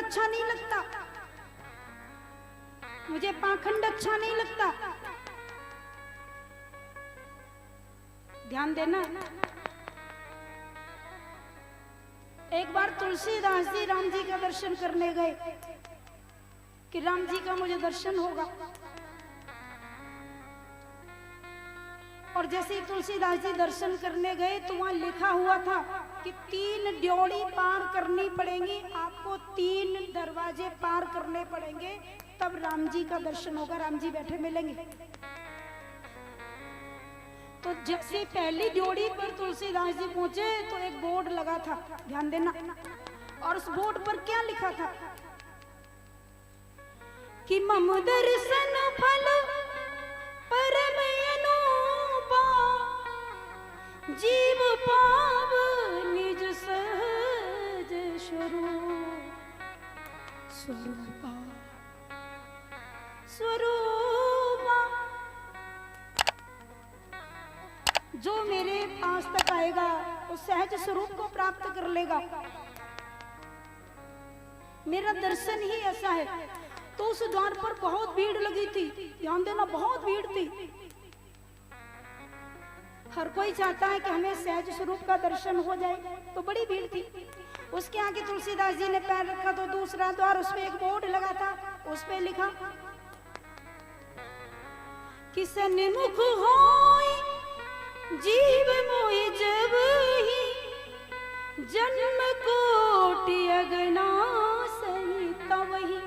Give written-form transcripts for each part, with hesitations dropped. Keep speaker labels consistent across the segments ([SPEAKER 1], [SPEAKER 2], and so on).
[SPEAKER 1] अच्छा नहीं लगता, मुझे पाखंड अच्छा नहीं लगता। ध्यान देना। एक बार तुलसीदास जी राम जी का दर्शन करने गए कि राम जी का मुझे दर्शन होगा, और जैसे ही तुलसीदास जी दर्शन करने गए तो वहां लिखा हुआ था कि 3 ड्योढ़ी पार करनी पड़ेंगी, आपको 3 दरवाजे पार करने पड़ेंगे, तब राम जी का दर्शन होगा, राम जी बैठे मिलेंगे। तो जैसे पहली ड्योढ़ी पर तुलसीदास जी पहुंचे तो एक बोर्ड लगा था, ध्यान देना, और उस बोर्ड पर क्या लिखा था कि मम दर्शन फल परम अनुपा, जीव पाव निज सहज स्वरूपा स्वरूपा। जो मेरे पास तक आएगा उस सहज स्वरूप को प्राप्त कर लेगा। मेरा दर्शन ही ऐसा है। तो उस द्वार पर बहुत भीड़ लगी थी, ध्यान देना, बहुत भीड़ थी। हर कोई चाहता है कि हमें सहज स्वरूप का दर्शन हो जाए, तो बड़ी भीड़ थी। उसके आगे तुलसीदास जी ने पैर रखा तो दूसरा द्वार, उसमें एक बोर्ड लगा था, उस पे लिखा कि सन्मुख होई जीव मोहि जब ही, जन्म कोटि अगना सही तब ही।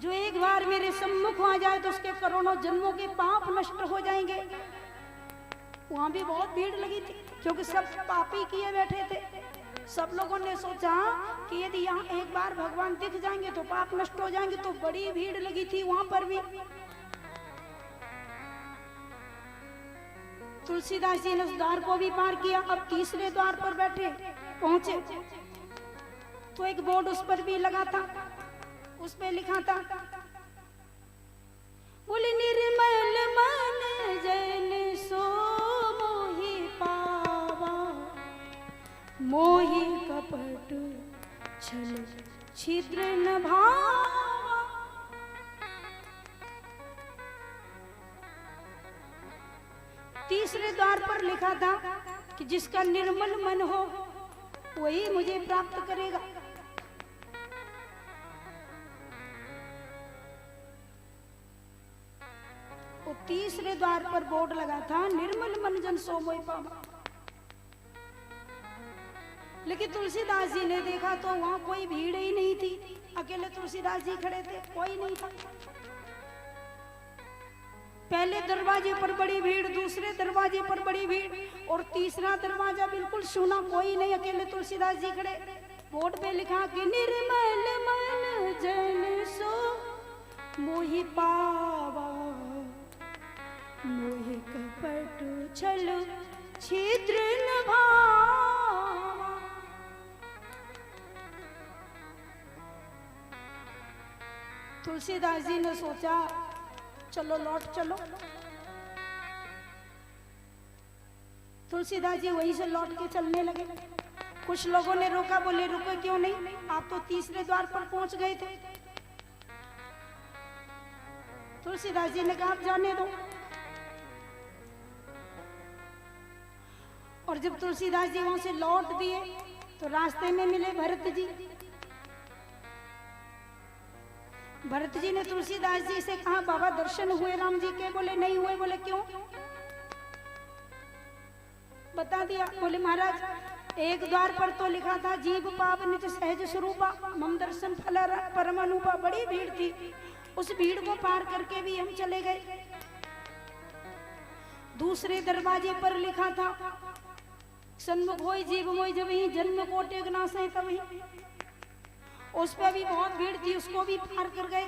[SPEAKER 1] जो एक बार मेरे सम्मुख आ जाए तो उसके करोड़ों जन्मों के पाप नष्ट हो जाएंगे। वहां भी बहुत भीड़ लगी थी क्योंकि सब पापी किए बैठे थे। सब लोगों ने सोचा कि यदि यहाँ एक बार भगवान दिख जाएंगे तो पाप नष्ट हो जाएंगे, तो बड़ी भीड़ लगी थी वहां पर भी। तुलसीदास जी ने उस द्वार को भी पार किया। अब तीसरे द्वार पर बैठे पहुंचे तो एक बोर्ड उस पर भी लगा था, उस पे लिखा था बोले निर्मल मन जन सो मोहि पावा, मोहि कपट छल छिद्र न भावा। तीसरे द्वार पर लिखा था कि जिसका निर्मल मन हो वही मुझे प्राप्त करेगा। तो तीसरे द्वार पर बोर्ड लगा था निर्मल मन जन सो मोहि पावा। लेकिन तुलसीदास जी ने देखा तो वहां कोई भीड़ ही नहीं थी, अकेले तुलसीदास जी खड़े थे, कोई नहीं था। पहले दरवाजे पर बड़ी भीड़, दूसरे दरवाजे पर बड़ी भीड़, और तीसरा दरवाजा बिल्कुल सुना, कोई नहीं, अकेले तुलसीदास जी खड़े। बोर्ड पे लिखा कि निर्मल मन जन सो मोहि पावा, मोहि कपट छल छिद्र न भावा। तुलसीदास जी ने सोचा चलो लौट चलो। तुलसीदास जी वहीं से लौट के चलने लगे। कुछ लोगों ने रोका, बोले रुको क्यों नहीं, आप तो तीसरे द्वार पर पहुंच गए थे। तुलसीदास जी ने कहा आप जाने दो। और जब तुलसीदास जी वहां से लौट दिए तो रास्ते में मिले भरत जी। भरत जी ने तुलसीदास जी से कहा बाबा दर्शन हुए राम जी के? बोले नहीं हुए। बोले क्यों? बता दिया। बोले महाराज एक द्वार पर तो लिखा था जीव पाप निज सहज स्वरूपा, मम दर्शन फल परम अनुपा। बड़ी भीड़ थी, उस भीड़ को पार करके भी हम चले गए। दूसरे दरवाजे पर लिखा था सन्मुख होई जीव मोहि जब ही, जन्म कोटि अगना सही तब ही। उस पे भी बहुत भीड़ थी, उसको भी पार कर गए।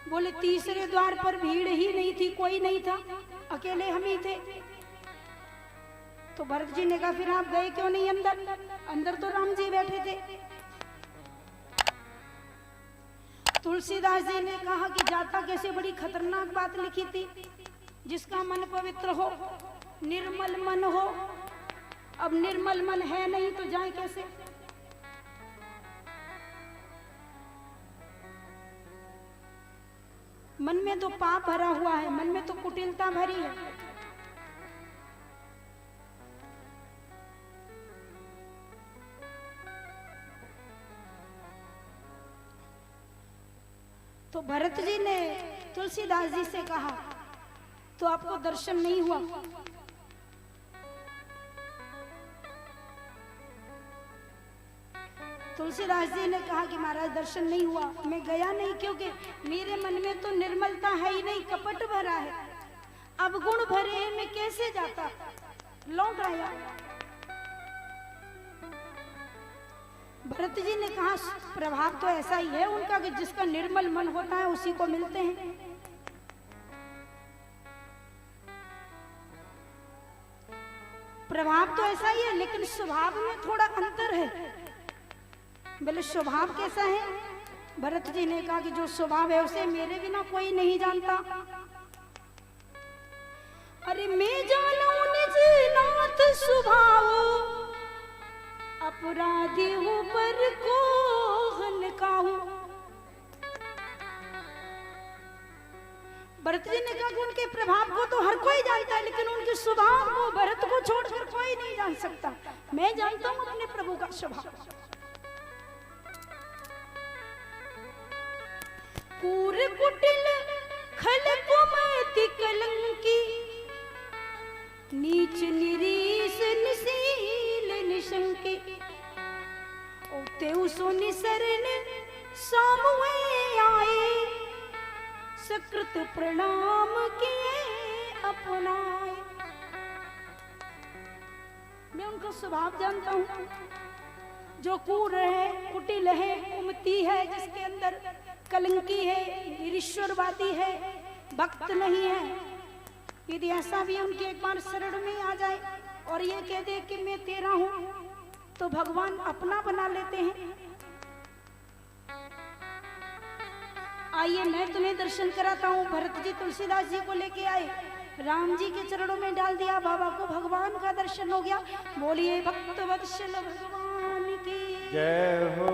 [SPEAKER 1] बोले तीसरे द्वार पर भीड़ ही नहीं थी, कोई नहीं था, अकेले हम ही थे। तो भरत जी ने कहा फिर आप गए क्यों नहीं अंदर? अंदर तो राम जी बैठे थे। तुलसीदास जी ने कहा कि जाता कैसे, बड़ी खतरनाक बात लिखी थी, जिसका मन पवित्र हो, निर्मल मन हो, अब निर्मल मन है नहीं तो जाए कैसे? मन में तो पाप भरा हुआ है, मन में तो कुटिलता भरी है। तो भरत जी ने तुलसीदास जी से कहा, तो आपको दर्शन नहीं हुआ? तुलसीदास जी ने कहा कि महाराज दर्शन नहीं हुआ, मैं गया नहीं, क्योंकि मेरे मन में तो निर्मलता है ही नहीं, कपट भरा है। अब गुण भरे मैं कैसे जाता? लौट आया। भरत जी ने कहा प्रभाव तो ऐसा ही है उनका कि जिसका निर्मल मन होता है उसी को मिलते हैं। प्रभाव तो ऐसा ही है, लेकिन स्वभाव में थोड़ा अंतर है। बोले स्वभाव कैसा है? भरत जी ने कहा कि जो स्वभाव है उसे मेरे बिना कोई नहीं जानता। अरे मैं जानू निज नाथ स्वभाव, अपराधी हूँ पर कोहन काहू। भरत जी ने कहा कि उनके प्रभाव को तो हर कोई जानता है, लेकिन उनके स्वभाव को भरत को छोड़कर कोई नहीं जान सकता। मैं जानता हूँ अपने प्रभु का स्वभाव। कूर कुटिल खल कुमति कलंकी, नीच निरीस निसील निशंकी। ओ तेउ सो निसरन सामुए आए, सकृत प्रणाम किए अपनाए। मैं उनका स्वभाव जानता हूँ, जो कूर है, कुटिल है, कुमति है, जिसके अंदर कलंकी है, निरीश्वरवादी है, भक्त नहीं है। यदि ऐसा भी उनके एक बार शरण में आ जाए और ये कह दे कि मैं तेरा हूं, तो भगवान अपना बना लेते हैं। आइए मैं तुम्हें दर्शन कराता हूँ। भरत जी तुलसीदास जी को लेके आए, राम जी के चरणों में डाल दिया, बाबा को भगवान का दर्शन हो गया। बोलिए भक्त वत्सल भगवान की जय हो।